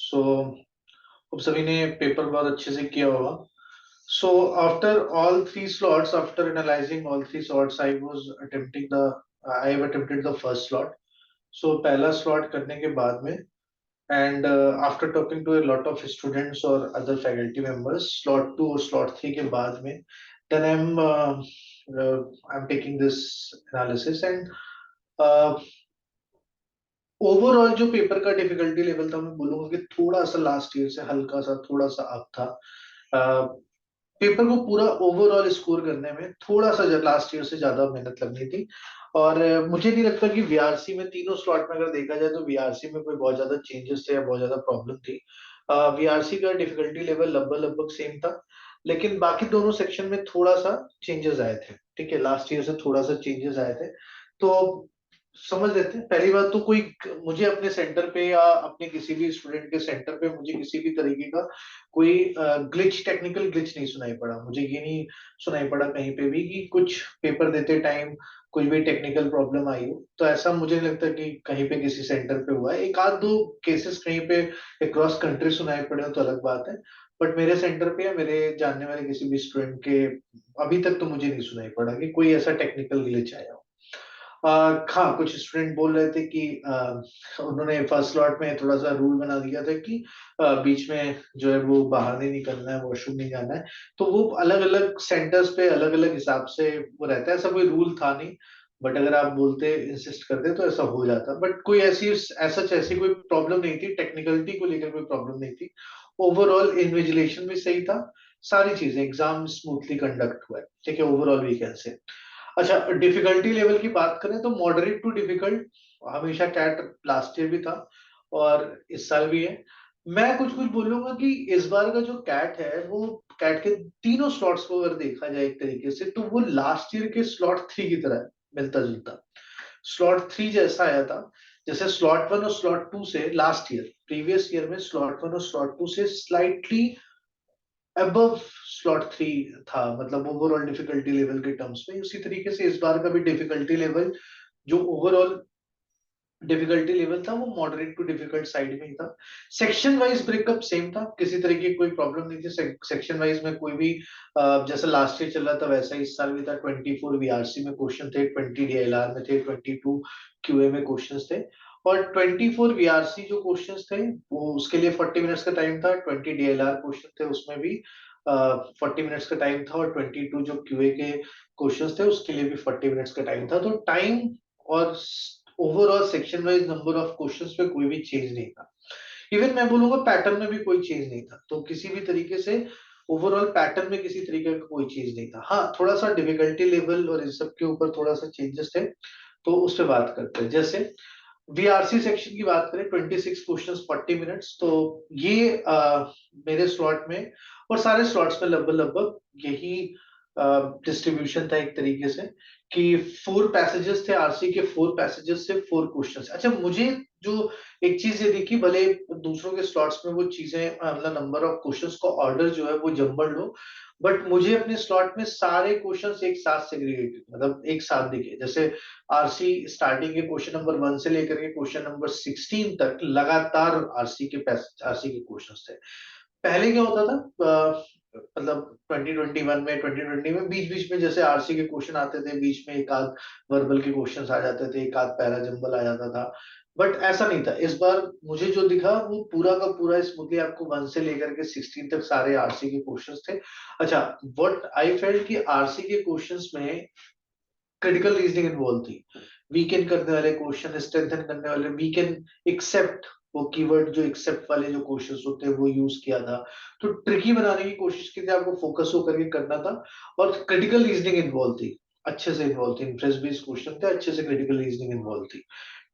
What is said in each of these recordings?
सो अब सभी ने पेपर बहुत अच्छे से किया होगा. So after all three slots, after analyzing all three slots, I have attempted the first slot. So पहला slot करने के बाद में and after talking to a lot of students or other faculty members, slot 2 और slot 3 के बाद में then I'm taking this analysis and uh, overall जो पेपर का डिफिकल्टी लेवल था मैं बोलूंगा कि थोड़ा सा लास्ट ईयर से हल्का सा थोड़ा सा अप था. पेपर को पूरा ओवरऑल स्कोर करने में थोड़ा सा लास्ट ईयर से ज्यादा मेहनत लगनी थी. और मुझे नहीं लगता कि वीआरसी में तीनों स्लॉट में अगर देखा जाए तो वीआरसी में कोई बहुत ज्यादा चेंजेस थे या बहुत ज्यादा प्रॉब्लम थी. वीआरसी का डिफिकल्टी लेवल लगभग लगभग सेम था, लेकिन बाकी दोनों सेक्शन में थोड़ा सा चेंजेस आए थे. ठीक है, लास्ट ईयर से थोड़ा सा चेंजेस आए थे. तो समझ लेते हैं. पहली बात तो कोई मुझे अपने सेंटर पे या अपने किसी भी स्टूडेंट के सेंटर पे मुझे किसी भी तरीके का कोई टेक्निकल ग्लिच नहीं सुनाई पड़ा. मुझे ये नहीं सुनाई पड़ा कहीं पे भी कि कुछ पेपर देते टाइम कोई भी टेक्निकल प्रॉब्लम आई हो. तो ऐसा मुझे नहीं लगता कि कहीं पे किसी सेंटर पे हुआ है. एक आध दो केसेस कहीं पे अक्रॉस कंट्री सुनाई पड़े हो तो अलग बात है, बट मेरे सेंटर पे या मेरे जानने वाले किसी भी स्टूडेंट के अभी तक तो मुझे नहीं सुनाई पड़ा कि कोई ऐसा टेक्निकल ग्लिच आया हो. हाँ, कुछ स्टूडेंट बोल रहे थे कि उन्होंने फर्स्ट स्लॉट में थोड़ा सा रूल बना दिया था कि बीच में जो है वो बाहर नहीं निकलना है, वॉशरूम नहीं जाना है. तो वो अलग अलग सेंटर्स पे अलग अलग हिसाब से वो रहता है. ऐसा कोई रूल था नहीं, बट अगर आप बोलते इंसिस्ट करते तो ऐसा हो जाता. बट कोई ऐसी कोई प्रॉब्लम नहीं थी, टेक्निकलिटी को लेकर कोई प्रॉब्लम नहीं थी. ओवरऑल इन्विजिलेशन भी सही था, सारी चीजें एग्जाम स्मूथली कंडक्ट हुआ है. ठीक है, ओवरऑल वी कैन से. अच्छा, डिफिकल्टी लेवल की बात करें तो मॉडरेट टू डिफिकल्ट हमेशा कैट लास्ट ईयर भी था और इस साल भी है. मैं कुछ कुछ बोलूंगा कि इस बार का जो कैट है वो कैट के तीनों स्लॉट्स को अगर देखा जाए एक तरीके से तो वो लास्ट ईयर के स्लॉट 3 की तरह है, मिलता जुलता. स्लॉट 3 जैसा आया था, जैसे स्लॉट 1 और स्लॉट 2 से लास्ट ईयर प्रीवियस ईयर में स्लॉट 1 और स्लॉट 2 से स्लाइटली अबव स्लॉट 3 था, मतलब ओवरऑल डिफिकल्टी लेवल के टर्म्स में. उसी तरीके से इस बार का भी डिफिकल्टी लेवल जो ओवरऑल डिफिकल्टी लेवल था वो मॉडरेट टू डिफिकल्ट साइड में ही था. सेक्शन वाइज ब्रेकअप सेम था, किसी तरीके की कोई प्रॉब्लम नहीं थी. सेक्शन वाइज में कोई भी जैसा लास्ट ईयर चल रहा था वैसा इस साल भी था. 24 वीआरसी में क्वेश्चन थे, 20 डीएलआर में थे, 22 क्यूए में क्वेश्चंस थे. और 24 वीआरसी जो क्वेश्चंस थे वो उसके लिए 40 मिनट्स का टाइम था. 20 डीएलआर क्वेश्चन थे उसमें भी 40 मिनट्स का टाइम था. और 22 जो क्यूए के क्वेश्चंस थे उसके लिए भी 40 मिनट्स का टाइम था. तो टाइम और overall section wise number of questions पे कोई भी चेंज नहीं था. इवन मैं बोलूंगा पैटर्न में भी कोई चेंज नहीं था. तो किसी भी तरीके से ओवरऑल पैटर्न में किसी तरीके का कोई चीज नहीं था. हाँ, थोड़ा सा डिफिकल्टी लेवल और इन सब के ऊपर थोड़ा सा चेंजेस थे, तो उस पर बात करते हैं. जैसे वीआरसी सेक्शन की बात करें, 26 क्वेश्चंस 40 मिनट्स. तो ये मेरे स्लॉट में और सारे स्लॉट्स में लगभग लगभग यही डिस्ट्रीब्यूशन था एक तरीके से कि 4 पैसेजेस थे. आरसी के 4 पैसेजेस से 4 क्वेश्चंस. अच्छा, मुझे जो एक चीज ये दिखी, भले दूसरों के स्लॉट्स में वो चीजें मतलब नंबर ऑफ क्वेश्चंस का ऑर्डर जो है वो जम्बल हो, बट मुझे अपने स्लॉट में सारे क्वेश्चंस एक साथ सेग्रीगेटेड मतलब एक साथ दिखे. जैसे आरसी स्टार्टिंग के क्वेश्चन नंबर 1 से लेकर के क्वेश्चन नंबर 16 तक लगातार आरसी के क्वेश्चंस थे. पहले क्या होता था मतलब 2021 में 2020 में बीच बीच में जैसे आरसी के क्वेश्चन आते थे, बीच में एक आध वर्बल के क्वेश्चंस आ जाते थे, एक आध पैरा जंबल आ जाता था. बट ऐसा नहीं था इस बार. मुझे जो दिखा वो पूरा का पूरा स्मूथली आपको 1 से लेकर के 16 तक सारे आरसी के क्वेश्चंस थे. अच्छा, व्हाट आई फेल्ट कि आरसी के क्वेश्चंस में क्रिटिकल रीजनिंग इन्वॉल्व थी. वीकेंड करने वाले क्वेश्चन, स्ट्रेंथन करने वाले, वीकेंड एक्सेप्ट वो कीवर्ड जो एक्सेप्ट वाले जो क्वेश्चंस होते हैं वो यूज किया था. तो ट्रिकी बनाने की कोशिश की थी, आपको फोकस होकर के करना था. और क्रिटिकल रीजनिंग इन्वॉल्व थी, अच्छे से इन्वॉल्व थी. इंफ्रेंस बेस्ड क्वेश्चन थे, अच्छे से क्रिटिकल रीजनिंग इन्वॉल्व थी.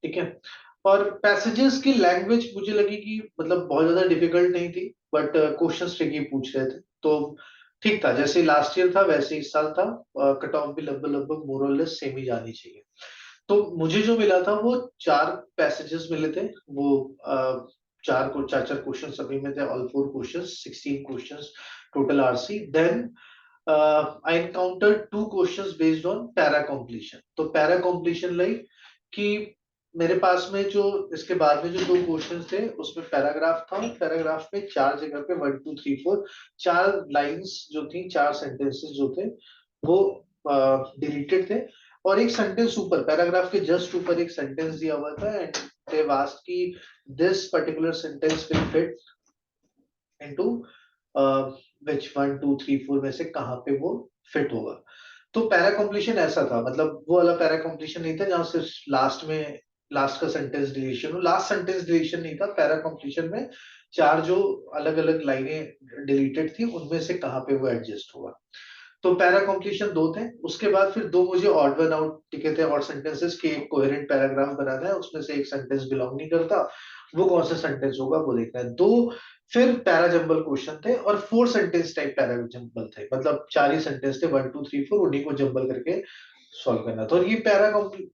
ठीक है. और पैसेजेस की लैंग्वेज मुझे लगी कि मतलब बहुत ज्यादा डिफिकल्ट नहीं थी, बट क्वेश्चंस ट्रिकी पूछ रहे थे. तो ठीक था, जैसे लास्ट ईयर था वैसे इस साल था. कट ऑफ भी लगभग लगभग मोर और लेस सेम ही जानी चाहिए. तो मुझे जो मिला था वो 4 पैसेजेस मिले थे. वो चार चार क्वेश्चन सभी में थे. All 4 questions, 16 questions total RC. Then I encounter 2 questions based on para completion. तो पैरा कॉम्प्लीशन लाइक कि मेरे पास में जो इसके बाद में जो दो क्वेश्चन थे उसमें पैराग्राफ था, पैराग्राफ में चार जगह पे 1 2 3 4 चार लाइंस जो थी, चार सेंटेंसेस जो थे वो डिलीटेड थे, और एक सेंटेंस ऊपर पैराग्राफ के जस्ट ऊपर एक सेंटेंस दिया हुआ था, एंड दे आस्क्ड कि this particular sentence will fit into विच 1 2 3 4 में से कहाँ पे वो फिट होगा। तो पैरा कंप्लीशन ऐसा था, मतलब वो वाला पैरा कंप्लीशन नहीं था जहां सिर्फ लास्ट में लास्ट का सेंटेंस डिलीशन हो, लास्ट सेंटेंस डिलीशन नहीं था, पैरा कंप्लीशन में चार जो अलग अलग लाइनें डिलीटेड थी उनमें से कहाँ पे वो एडजस्ट होगा। तो पैरा कंप्लीशन दो थे, उसके बाद फिर दो मुझे ऑड वन आउट टिके थे, और सेंटेंसेस के एक कोहेरेंट पैराग्राफ बनाना है, उसमें से एक सेंटेंस बिलोंग नहीं करता, वो कौन सा सेंटेंस होगा वो देखना है। दो फिर पैरा जंबल क्वेश्चन थे, और four sentence type para jumble थे, मतलब चार ही सेंटेंस थे, 1 2 3 4, उन्हीं को जंबल करके सॉल्व करना था। और ये पैरा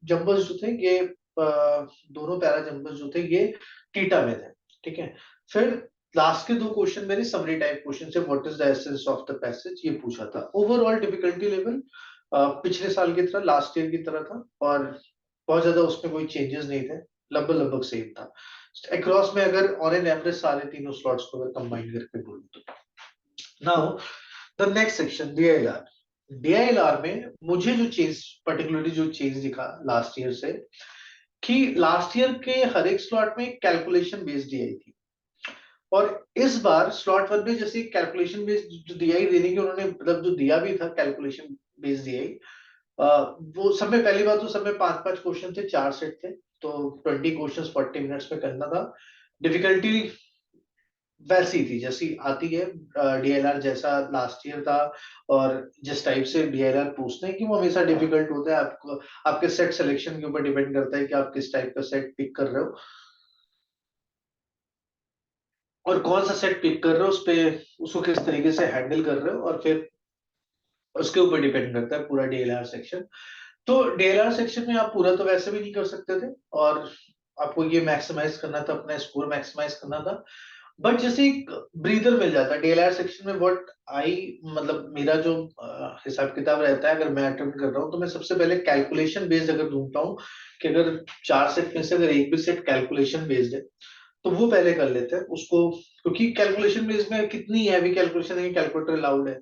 जंबल्स जो थे ये दोनों पैरा जंबल्स जो थे ये टीटा में थे, ठीक है। फिर लास्ट के दो क्वेश्चन मेरे समरी टाइप क्वेश्चन से, what is the essence of the passage, ये पूछा था। ओवरऑल डिफिकल्टी लेवल पिछले साल की तरह, लास्ट ईयर की तरह था, और बहुत ज्यादा उसमें कोई चेंजेस नहीं थे, लगभग लगभग सेम था अक्रॉस में, अगर ऑन एन एवरेज सारे तीनों स्लॉट्स को अगर कंबाइन करके बोलूं तो। Now the next section DILR. DILR में मुझे जो चेंज, पर्टिकुलरली जो चेंज दिखा लास्ट ईयर से, कि लास्ट ईयर के हर एक स्लॉट में कैलकुलेशन बेस्ड डीआई थी, और इस बार स्लॉट वन में जैसे कैलकुलेशन बेस्ड जो डीआई देने की उन्होंने, मतलब जो दिया भी था कैलकुलेशन बेस्ड डीआई, वो सब में पहली बात तो सब में पांच पांच क्वेश्चन थे, चार सेट थे, तो 20 क्वेश्चंस 40 मिनट्स में करना था। डिफिकल्टी वैसी थी जैसी आती है, डीएलआर जैसा लास्ट ईयर था, और जिस टाइप से डीएलआर पूछते हैं कि वो हमेशा डिफिकल्ट होता है, आपको आपके सेट सिलेक्शन के ऊपर डिपेंड करता है कि आप किस टाइप का सेट पिक कर रहे हो, और कौन सा सेट पिक कर रहे हो उस पे, उसको किस तरीके से हैंडल कर रहे हो, और फिर उसके ऊपर डिपेंड करता है पूरा डीएलआर सेक्शन। तो डीएलआर सेक्शन में आप पूरा तो वैसे भी नहीं कर सकते थे, और आपको ये मैक्सिमाइज करना था, अपना स्कोर मैक्सिमाइज करना था, बट जैसे एक ब्रीदर मिल जाता है डीएलआर सेक्शन में। व्हाट आई, मतलब मेरा जो हिसाब किताब रहता है, अगर मैं अटेम्प्ट कर रहा हूँ तो मैं सबसे पहले कैलकुलेशन बेस्ड अगर ढूंढता हूँ, कि अगर चार सेट में से अगर एक भी सेट कैलकुलेशन बेस्ड है तो वो पहले कर लेते हैं उसको, क्योंकि कैलकुलेशन बेस्ड में कितनी हैवी कैलकुलेशन है, कैलकुलेटर अलाउड है,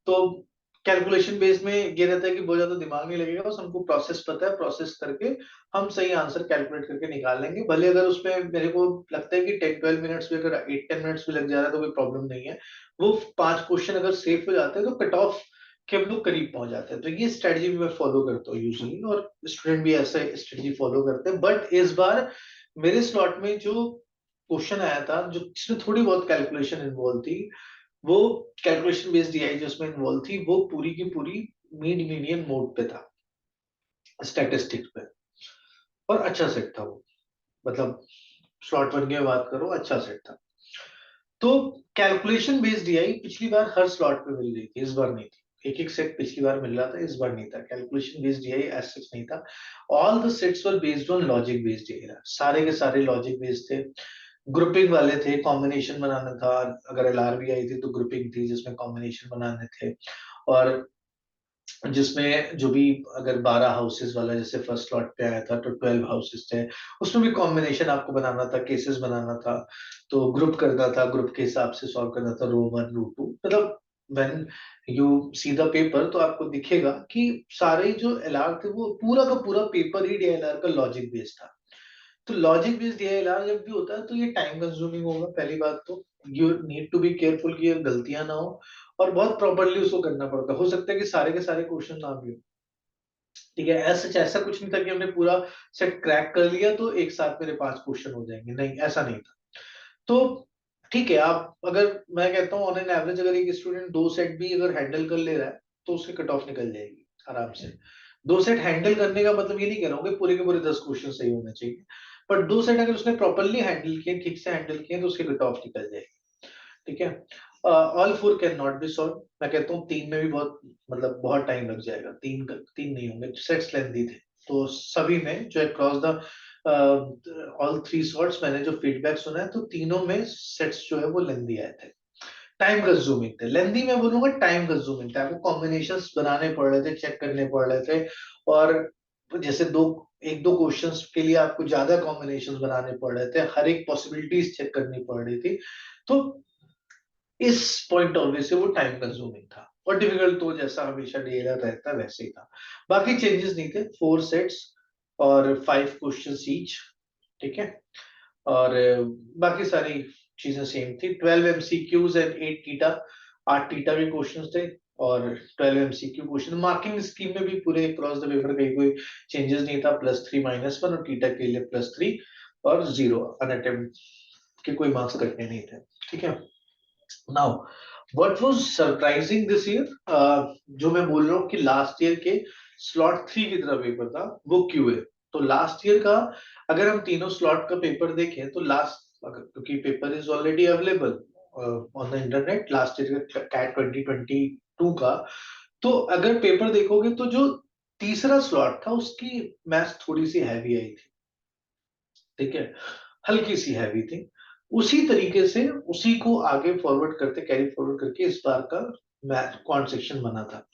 तो कैलकुलेशन बेस में ये रहता है कि बहुत ज्यादा दिमाग नहीं लगेगा, बस हमको प्रोसेस पता है, प्रोसेस करके हम सही आंसर कैलकुलेट करके निकाल लेंगे। भले अगर उसमें मेरे को लगता है कि 10-12 मिनट्स भी, अगर 8-10 मिनट्स भी लग जा रहा है तो कोई प्रॉब्लम नहीं है, वो पांच क्वेश्चन अगर सेफ हो जाते हैं तो कट ऑफ के हम लोग करीब पहुंच जाते हैं। तो ये स्ट्रेटजी भी मैं फॉलो करता हूँ यूजली, और स्टूडेंट भी ऐसा स्ट्रेटजी फॉलो करते हैं। बट इस बार मेरे स्लॉट में जो क्वेश्चन आया था, जो जिसमें थोड़ी बहुत कैलकुलेशन इन्वॉल्व थी, वो कैलकुलेशन बेस्ड डीआई जो उसमें इन्वॉल्व थी, वो पूरी की पूरी मीड मीडियन मोड पे था, स्टैटिस्टिक्स पे, और अच्छा सेट था वो, मतलब स्लॉट वन की मैं बात करूं, अच्छा सेट था। तो कैलकुलेशन बेस्ड डीआई पिछली बार हर स्लॉट पे मिल रही थी, इस बार नहीं थी। एक एक सेट पिछली बार मिल रहा था, इस बार नहीं था, calculation based DI as such नहीं था। All the sets were based on logic based DI, सारे के सारे लॉजिक बेस्ड थे, ग्रुपिंग वाले थे, कॉम्बिनेशन बनाना था, अगर एलआरबी आई थी तो ग्रुपिंग थी जिसमें कॉम्बिनेशन बनाने थे, और जिसमें जो भी अगर 12 हाउसेस वाला जैसे फर्स्ट स्लॉट पे आया था तो 12 हाउसेस थे, उसमें भी कॉम्बिनेशन आपको बनाना था, केसेस बनाना था, तो ग्रुप करना था, ग्रुप के हिसाब से सॉल्व करना था, रो वन रो टू, मतलब when you see the paper तो आपको दिखेगा कि सारे जो एलआर थे वो पूरा का पूरा पेपर ही डीएलआर का लॉजिक बेस्ड था। तो लॉजिक बेस्ड डीएलआर जब भी होता है तो ये टाइम कंज्यूमिंग होगा, पहली बात तो you need to be careful कि ये गलतियां ना हो, और बहुत प्रॉपरली उसको करना पड़ता है। हो सकता है कि सारे के सारे क्वेश्चन ना भी हो, ठीक है, ऐसा ऐसा कुछ नहीं था कि हमने पूरा सेट क्रैक कर लिया तो एक साथ मेरे पांच क्वेश्चन हो जाएंगे, नहीं ऐसा नहीं था। तो ठीक है, आप अगर, मैं कहता हूँ ऑन एन एवरेज अगर एक स्टूडेंट दो सेट भी अगर हैंडल कर ले रहा है तो उसकी कट ऑफ निकल जाएगी आराम से। दो सेट हैंडल करने का मतलब ये नहीं कह रहा हूँ कि पूरे के पूरे 10 क्वेश्चन सही होने चाहिए, पर दो सेट अगर उसने प्रॉपरली हैंडल किए, ठीक से हैंडल किए, तो उसकी कट ऑफ निकल जाएगी, ठीक है। All four can not be solve, मैं कहता हूँ तीन में भी बहुत, मतलब बहुत टाइम लग जाएगा, तीन नहीं होंगे, सेट्स लेंथी थे, तो सभी में जो across the all three sorts मैंने जो फीडबैक सुना है तो तीनों में सेट्स जो है वो लेंथी आए थे, टाइम कंज्यूमिंग थे, लेंथी मैं बोलूंगा टाइम कंज्यूमिंग थे, आपको कॉम्बिनेशंस बनाने पड़ रहे थे, चेक करने पड़ रहे थे, और जैसे दो एक दो क्वेश्चंस के लिए आपको ज्यादा कॉम्बिनेशंस बनाने पड़ रहे थे, हर एक पॉसिबिलिटीज चेक करनी पड़ रही थी। तो इस पॉइंट ऑफ व्यू से वो टाइम कंज्यूमिंग था, और डिफिकल्ट तो जैसा हमेशा डीएलआर रहता है वैसे ही था। बाकी चेंजेस नहीं थे, 4 सेट्स और 5 क्वेश्चंस ईच, ठीक है। और बाकी सारी चीजें सेम थी। 12 MCQs एंड 8 टीटा, 8 टीटा के क्वेश्चंस थे और 12 MCQ क्वेश्चन। मार्किंग स्कीम में भी पूरे क्रॉस द पेपर कहीं कोई चेंजेस नहीं था, +3 -1 और टीटा के लिए +3 और 0 अनअटेम्प्ट के कोई मार्क्स कटने नहीं थे, ठीक है। Now what was surprising this year, जो मैं बोल रहा हूँ कि लास्ट ईयर के स्लॉट 3 की तरह पेपर था, वो क्यूए। तो लास्ट ईयर का अगर हम तीनों स्लॉट का पेपर देखें तो लास्ट, क्योंकि paper is already available on the internet, last year का कैट 2022 का, तो अगर पेपर देखोगे तो जो तीसरा स्लॉट था उसकी मैथ्स थोड़ी सी हैवी आई थी, ठीक है, हल्की सी हैवी थी। उसी तरीके से उसी को आगे फॉरवर्ड करते, कैरी फॉरवर्ड करके इस बार का मैथ क्वांट सेक्शन बना था।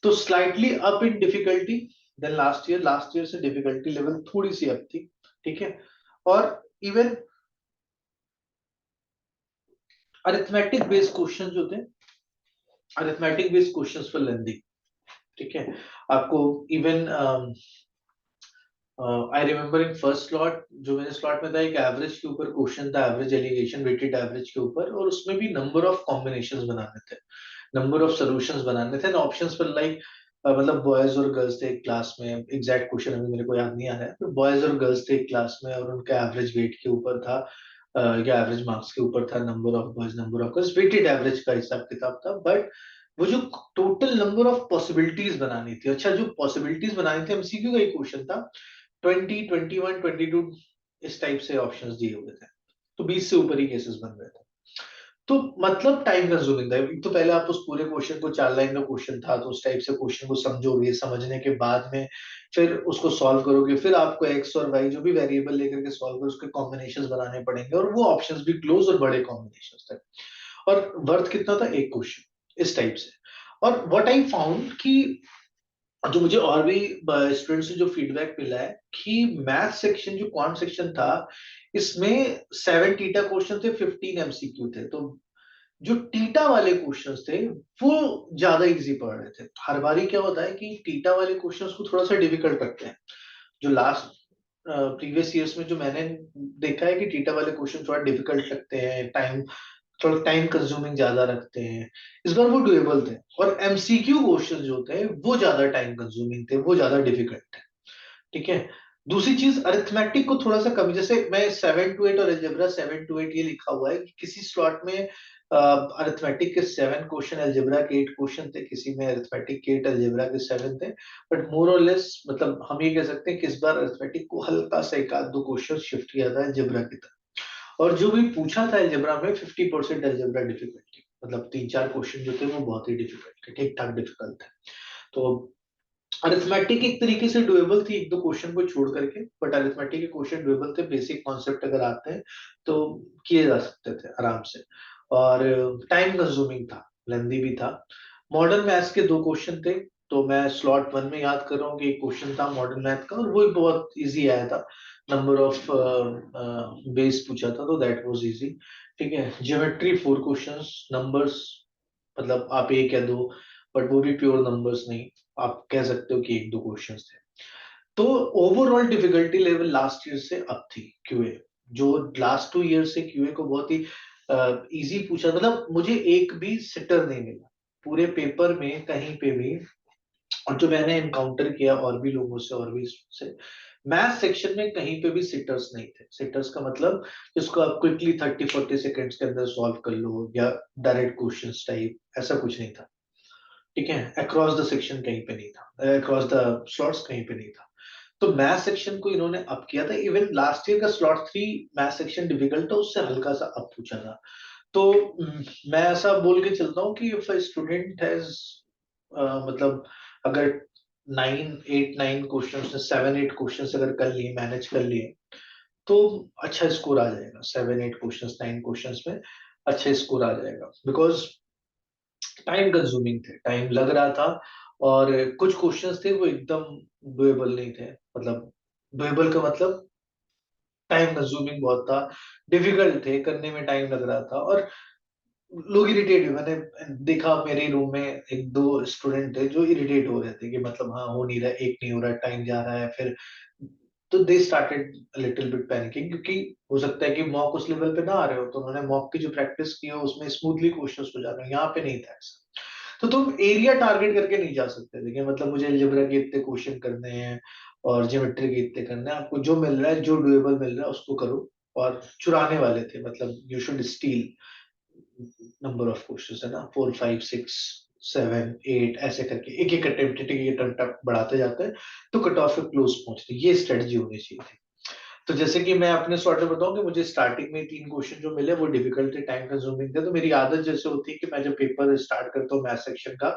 तो slightly up in difficulty then last year, last year से डिफिकल्टी लेवल थोड़ी सी अप थी, ठीक है। और इवन अरिथमेटिक बेस्ड क्वेश्चन जो थे, अरिथमेटिक बेस्ड क्वेश्चंस फॉर लेंदी, ठीक है। आपको even I remember in first slot, जो मेरे स्लॉट में था, एक एवरेज के ऊपर क्वेश्चन था, एवरेज एलिगेशन वेटेड एवरेज के ऊपर, और उसमें भी नंबर ऑफ कॉम्बिनेशंस बनाने थे, नंबर ऑफ सॉल्यूशंस बनाने थे, ऑप्शंस पर लाइक मतलब बॉयज और गर्ल्स थे एक क्लास में, एग्जैक्ट क्वेश्चन अभी मेरे को याद नहीं आ रहा है, तो बॉयज और गर्ल्स थे एक क्लास में और उनका एवरेज वेट के ऊपर था, या एवरेज मार्क्स के ऊपर था, number of boys number of girls, weighted average का हिसाब किताब था। बट वो जो टोटल नंबर ऑफ पॉसिबिलिटीज बनानी थी, अच्छा जो पॉसिबिलिटीज बनानी थी, एमसीक्यू का एक क्वेश्चन था, 20, 21, 22 इस टाइप से ऑप्शंस दिए हुए थे, तो 20 से ऊपर ही केसेस बन रहे थे। तो मतलब टाइम कंज्यूमिंग था। एक तो पहले आप उस पूरे क्वेश्चन को, 4 लाइन का क्वेश्चन था, तो उस टाइप से क्वेश्चन को समझोगे, समझने के बाद में फिर उसको सॉल्व करोगे, फिर आपको एक्स और वाई जो भी वेरिएबल लेकर के सॉल्व करो, उसके कॉम्बिनेशंस बनाने पड़ेंगे, और वो ऑप्शंस भी क्लोज और बड़े कॉम्बिनेशंस थे। और वर्थ कितना था, एक क्वेश्चन, इस टाइप से। और व्हाट आई फाउंड कि जो मुझे और भी स्टूडेंट से जो फीडबैक मिला है कि मैथ सेक्शन, जो क्वांट सेक्शन था, इसमें 7 टीटा क्वेश्चन थे, 15 MCQ थे। तो जो टीटा वाले क्वेश्चंस थे वो ज्यादा इजी पड़ रहे थे। हर बारी क्या होता है कि टीटा वाले क्वेश्चंस को थोड़ा सा डिफिकल्ट रखते हैं। जो लास्ट प्रीवियस ईयर्स में जो मैंने देखा है कि टीटा वाले क्वेश्चन थोड़ा डिफिकल्ट लगते हैं, टाइम, थोड़ा टाइम कंज्यूमिंग ज्यादा रखते हैं। इस बार वो डुएबल थे, और एमसीक्यू क्वेश्चन जो थे वो ज्यादा टाइम कंज्यूमिंग थे, वो ज्यादा डिफिकल्ट थे, ठीक है। दूसरी चीज, अरिथमेटिक को थोड़ा सा कमी, जैसे मैं 7 to 8 और अलजेब्रा 7 to 8 ये लिखा हुआ है कि किसी स्लॉट में अरिथमेटिक के 7 क्वेश्चन, अलजेब्रा के 8 क्वेश्चन थे, किसी में अरिथमेटिक के 8, अलजेब्रा के 7 थे। बट मोर और लेस मतलब हम ये कह सकते हैं कि इस बार अरिथमेटिक को हल्का सा एक आध दो क्वेश्चन शिफ्ट किया था अलजेब्रा की तरफ। और जो भी पूछा था अलजेब्रा में, 50% अलजेब्रा डिफिकल्टी, मतलब 3-4 क्वेश्चन जो थे वो बहुत ही डिफिकल्ट थे, ठीक ठाक डिफिकल्ट थे। तो अरिथमेटिक एक तरीके से डुएबल थी, एक दो क्वेश्चन को छोड़ करके, बट अरिथमेटिक के क्वेश्चन डुएबल थे, बेसिक कॉन्सेप्ट अगर आते हैं तो किए जा सकते थे आराम से। और टाइम कंज्यूमिंग था, लेंदी भी था। मॉडर्न मैथ्स के 2 क्वेश्चन थे, तो मैं स्लॉट 1 में याद कर रहा हूँ कि एक क्वेश्चन था मॉडर्न मैथ का, और वो भी बहुत इजी आया था, नंबर ऑफ बेस पूछा था, तो दैट वाज इजी, ठीक है। ज्योमेट्री 4 क्वेश्चंस, नंबर्स, मतलब आप एक या दो, बट वो भी प्योर नंबर्स नहीं, आप कह सकते हो कि एक दो क्वेश्चंस थे। तो overall difficulty level last year से अब थी क्यूए, जो लास्ट 2 ईयर से क्यूए को बहुत ही इजी पूछा, मतलब मुझे एक भी सिटर नहीं मिला पूरे पेपर में कहीं पे भी। और जो मैंने एनकाउंटर किया और भी लोगों से, और भी से, मैथ सेक्शन में कहीं पे भी सिटर्स नहीं थे। सिटर्स का मतलब जिसको आप क्विकली 30-40 सेकेंड्स के अंदर सॉल्व कर लो, या डायरेक्ट क्वेश्चंस टाइप, ऐसा कुछ नहीं था, ठीक है। अक्रॉस द सेक्शन कहीं पे नहीं था, अक्रॉस द स्लॉट्स कहीं पे नहीं था। तो मैथ सेक्शन को इन्होंने अप किया था। इवन लास्ट ईयर का स्लॉट 3 मैथ सेक्शन डिफिकल्ट था, उससे हल्का सा अप पूछा था। तो मैं ऐसा बोल के चलता हूँ कि इफ स्टूडेंट हैज मतलब अगर 9, 8, 9 क्वेश्चन, 7, 8 क्वेश्चन अगर कर लिए, मैनेज कर लिए, तो अच्छा स्कोर आ जाएगा। 7, 8 क्वेश्चन, 9 क्वेश्चन में अच्छा स्कोर आ जाएगा, बिकॉज टाइम कंज्यूमिंग थे, टाइम लग रहा था। और कुछ क्वेश्चंस थे वो एकदम डुएबल नहीं थे, मतलब डुएबल का मतलब टाइम कंज्यूमिंग बहुत था, डिफिकल्ट थे, करने में टाइम लग रहा था, और लोग इरिटेट हुए। मैंने देखा मेरे रूम में एक दो स्टूडेंट थे जो इरिटेट हो रहे थे कि मतलब हाँ हो नहीं रहा, एक नहीं हो रहा, टाइम जा रहा है। फिर तो they started little bit panicking, क्योंकि हो सकता है कि मॉक उस लेवल पे ना आ रहे हो, तो उन्होंने मॉक की जो प्रैक्टिस की हो उसमें स्मूथली क्वेश्चंस हो जा रहे हो, यहाँ पे नहीं था ऐसा। तो तुम एरिया टारगेट करके नहीं जा सकते थे कि मतलब मुझे अलजेब्रा के इतने क्वेश्चन करने हैं और ज्योमेट्री के इतने करने हैं। आपको जो मिल रहा है, जो डुएबल मिल रहा है उसको करो। और चुराने वाले थे, मतलब you should steel number of questions, है ना, 4 5 6 7 8 ऐसे करके एक एक अटेम्प्ट बढ़ाते जाते हैं, तो कट ऑफ के क्लोज पहुंचते, ये स्ट्रेटजी होनी चाहिए थी। तो जैसे कि मैं अपने स्टार्टर बताऊं कि मुझे स्टार्टिंग में 3 क्वेश्चन जो मिले वो डिफिकल्ट थे, टाइम कंज्यूमिंग थे, तो मेरी आदत जैसे होती है कि मैं जब पेपर स्टार्ट करता हूँ मैथ सेक्शन का,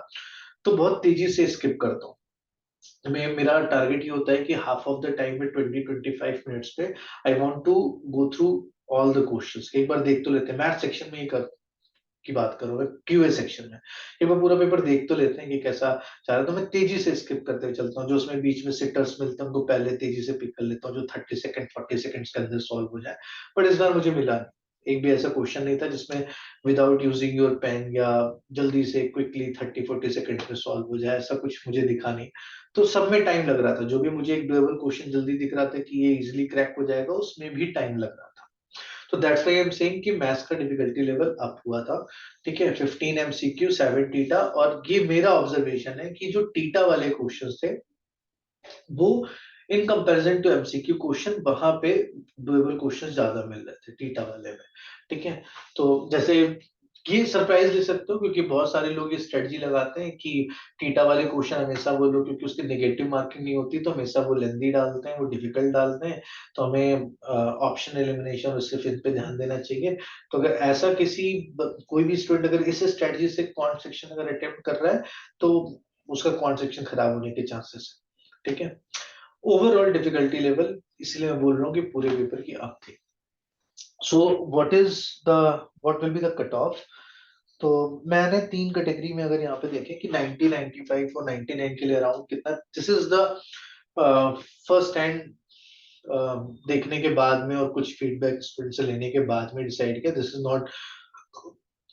तो बहुत तेजी से स्किप करता हूँ। मैं मेरा टारगेट ये होता है कि हाफ ऑफ द टाइम में 20 25 मिनट्स पे I want to go through all the questions, एक बार देख तो लेते हैं। मैथ सेक्शन में ये की बात करूंगा, क्यूए सेक्शन में एक बार पूरा पेपर देख तो लेते हैं कि कैसा जा रहा है, तो मैं तेजी से स्किप करते हुए चलता हूँ। जो उसमें बीच में सिटर्स मिलते हैं उनको पहले तेजी से पिक कर लेता हूँ, जो 30 सेकंड 40 सेकंड्स के अंदर सॉल्व हो जाए। बट इस बार मुझे मिला नहीं, एक भी ऐसा क्वेश्चन नहीं था जिसमें विदाउट यूजिंग योर पेन या जल्दी से क्विकली 30 40 सेकंड्स में सॉल्व हो जाए, ऐसा कुछ मुझे दिखा नहीं। तो सब में टाइम लग रहा था, जो भी मुझे एक डुएबल क्वेश्चन जल्दी दिख रहा था कि ये इजिली क्रैक हो जाएगा, उसमें भी टाइम लग रहा था। तो that's why I am saying कि मैथ्स का डिफिकल्टी लेवल अप हुआ था। ठीक है, 15 एमसीक्यू 7 टीटा, और ये मेरा ऑब्जर्वेशन है कि जो टीटा वाले क्वेश्चंस थे वो in comparison to MCQ question वहां पे डुएबल क्वेश्चन ज्यादा मिल रहे थे टीटा वाले में। ठीक है, तो जैसे ये सरप्राइज ले सकते हो, क्योंकि बहुत सारे लोग ये स्ट्रेटजी लगाते हैं कि टीटा वाले क्वेश्चन हमेशा वो लोग, क्योंकि उसकी नेगेटिव मार्किंग नहीं होती, तो हमेशा वो लेंदी डालते हैं, वो डिफिकल्ट डालते हैं, तो हमें ऑप्शन एलिमिनेशन और सिर्फ इन पे ध्यान देना चाहिए। तो अगर ऐसा कोई भी स्टूडेंट अगर इस स्ट्रेटजी से क्वांट सेक्शन अगर अटेम्प्ट कर रहा है, तो उसका क्वांट सेक्शन खराब होने के चांसेस है। ठीक है, ओवरऑल डिफिकल्टी लेवल इसलिए मैं बोल रहा हूँ कि पूरे पेपर की अप थी। So what will be the cut off? तो मैंने 3 कैटेगरी में अगर यहाँ पे देखें कि 90 95 और 99 के लिए अराउंड कितना, this is the first hand देखने के बाद में और कुछ फीडबैक स्टूडेंट से लेने के बाद में डिसाइड किया। दिस इज नॉट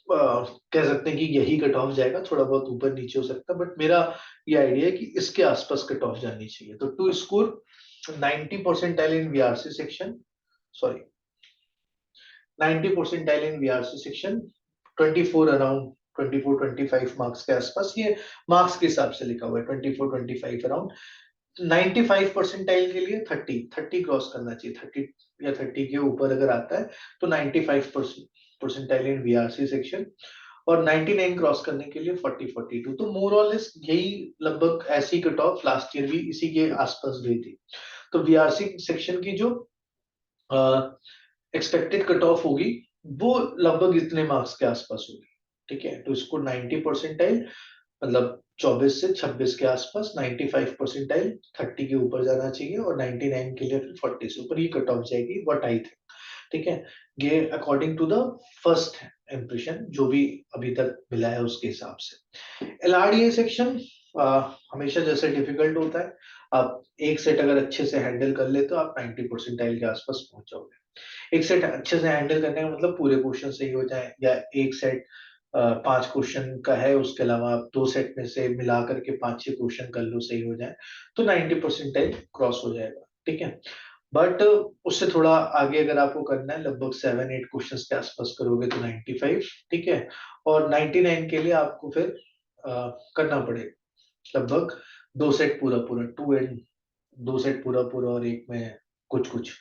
कह सकते हैं कि यही कट ऑफ जाएगा, थोड़ा बहुत ऊपर नीचे हो सकता है, बट मेरा ये आइडिया है कि इसके आसपास कट ऑफ जानी चाहिए। तो to score 90 percentile in VRC section, sorry 90 percentile in VRC section, 24 around 24 25 marks के आसपास, ये मार्क्स के हिसाब से लिखा हुआ है 24 25 अराउंड। 95 परसेंटाइल के लिए 30 क्रॉस करना चाहिए, 30 या 30 के ऊपर अगर आता है तो 95 परसेंटाइल इन वीआरसी सेक्शन, और 99 क्रॉस करने के लिए 40 42। तो मोर और लेस यही लगभग ऐसी कट ऑफ लास्ट ईयर भी इसी के आसपास गई थी। तो वीआरसी सेक्शन की जो एक्सपेक्टेड कट ऑफ होगी वो लगभग इतने मार्क्स के आसपास होगी। ठीक है, तो इसको 90 परसेंटाइल मतलब 24 से 26 के आसपास, 95 परसेंटाइल 30 के ऊपर जाना चाहिए, और 99 के लिए फिर 40 से ऊपर, ये कट ऑफ जाएगी व्हाट आई थिंक। ठीक है, ये according to the first impression जो भी अभी तक मिला है उसके हिसाब से। एलआरडीए सेक्शन हमेशा जैसे डिफिकल्ट होता है, आप एक सेट अगर अच्छे से हैंडल कर ले तो आप 90 परसेंटाइल के आसपास पहुंच जाओगे। एक सेट अच्छे से हैंडल करने का मतलब पूरे क्वेश्चन सही हो जाए, या एक सेट 5 क्वेश्चन का है, उसके अलावा आप 2 सेट में से मिला करके 5 6 क्वेश्चन कर लो, सही हो जाए, तो 90 परसेंटाइल क्रॉस हो जाएगा। ठीक है, बट उससे थोड़ा आगे अगर आपको करना है, लगभग 7 8 क्वेश्चंस के आसपास करोगे तो 95। ठीक है, और 99 के लिए आपको फिर करना पड़ेगा लगभग 2 सेट पूरा पूरा, 2 सेट पूरा पूरा और एक में कुछ कुछ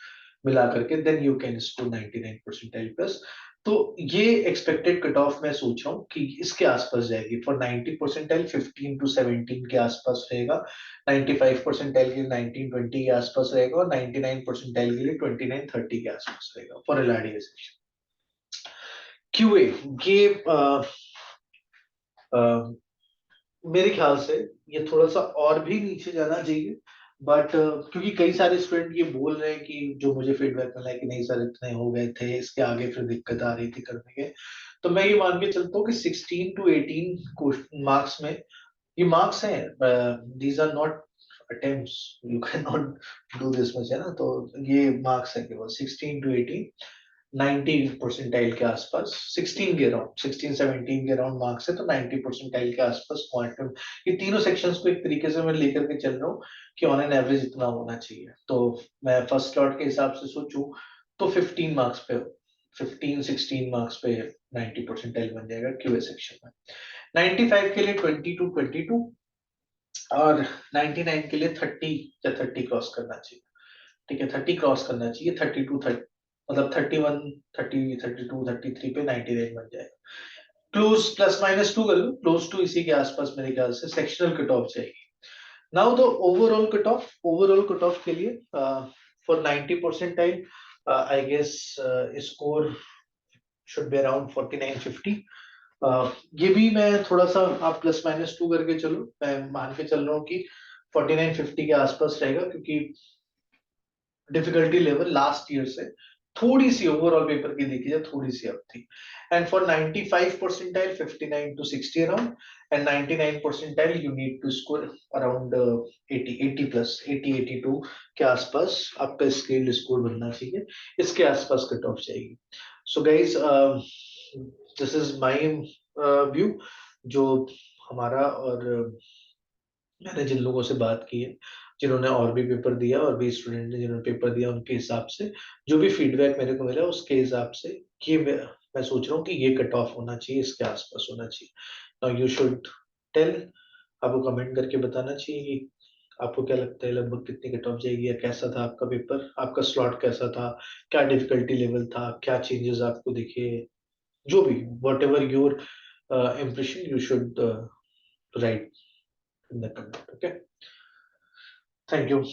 मिला करके, then you can score 99 percentile plus. तो ये एक्सपेक्टेड कट ऑफ मैं सोच रहा हूँ कि इसके आसपास जाएगी। फॉर 90 परसेंटाइल 15 टू 17 के आसपास रहेगा, 95 परसेंटाइल के लिए 19 20 के आसपास रहेगा, और 99 परसेंटाइल के लिए 29 30 के आसपास रहेगा फॉर एलआरडीए सेक्शन। क्यूए, ये अ, मेरे ख्याल से ये थोड़ा सा और भी नीचे जाना चाहिए, बट क्योंकि कई सारे स्टूडेंट ये बोल रहे हैं कि जो मुझे फीडबैक मिला है कि नहीं सर इतने हो गए थे, इसके आगे फिर दिक्कत आ रही थी करने के, तो मैं ये मान के चलता हूँ कि 16 टू 18 मार्क्स में, ये मार्क्स हैं, these are not attempts, you cannot do this much, है ना? तो ये marks है केवल 16 to 18, 90 परसेंटाइल के आसपास, 16 के अराउंड, 16 17 के अराउंड मार्क्स है, तो 90 परसेंटाइल के आसपास क्वांटम, ये तीनों सेक्शंस को एक तरीके से मैं लेकर के चल रहा हूँ कि ऑन एन एवरेज इतना होना चाहिए। तो मैं फर्स्ट स्लॉट के हिसाब से सोचूं तो 15 मार्क्स पे, 15 16 मार्क्स पे 90 परसेंटाइल बन जाएगा क्यूए सेक्शन में। 95 के लिए 20 to 22 और 99 के लिए 30 या 30 क्रॉस करना चाहिए। ठीक है, 30 क्रॉस करना चाहिए, 32 30, मतलब 31 30 32 33 पे 99 बन जाएगा। क्लोज प्लस माइनस 2 कर लो, क्लोज टू इसी के आसपास मेरे ख्याल से सेक्शनल कट ऑफ जाएगी। Now the overall cut off, overall cut off के लिए for 90 percentile I guess score should be around 49 50। ये भी मैं थोड़ा सा, आप प्लस माइनस 2 करके चलो, मैं मान के चल रहा हूँ कि 49 50 के आसपास रहेगा, क्योंकि डिफिकल्टी लेवल लास्ट ईयर से थोड़ी सी ओवरऑल पेपर की देखी जाए थोड़ी सी अप थी। And for 95 percentile 59 to 60 around, and 99 percentile you need to score around 80 plus 80 82 के आसपास आपका स्केल स्कोर बनना चाहिए, इसके आसपास कट ऑफ जाएगी। So guys, this is my view, जो हमारा, और मैंने जिन लोगों से बात की है, जिन्होंने और भी पेपर दिया, और भी स्टूडेंट ने जिन्होंने पेपर दिया, उनके हिसाब से जो भी फीडबैक मेरे को मिला उसके हिसाब से कि मैं सोच रहा हूँ कि ये कट ऑफ होना चाहिए, इसके आसपास होना चाहिए। नाउ यू शुड टेल, आपको कमेंट करके बताना चाहिए कि आपको क्या लगता है लगभग कितनी कट ऑफ जाएगी, या कैसा था आपका पेपर, आपका स्लॉट कैसा था, क्या डिफिकल्टी लेवल था, क्या चेंजेस आपको दिखे, जो भी, what ever your impression, you should write in the comment. Okay, thank you.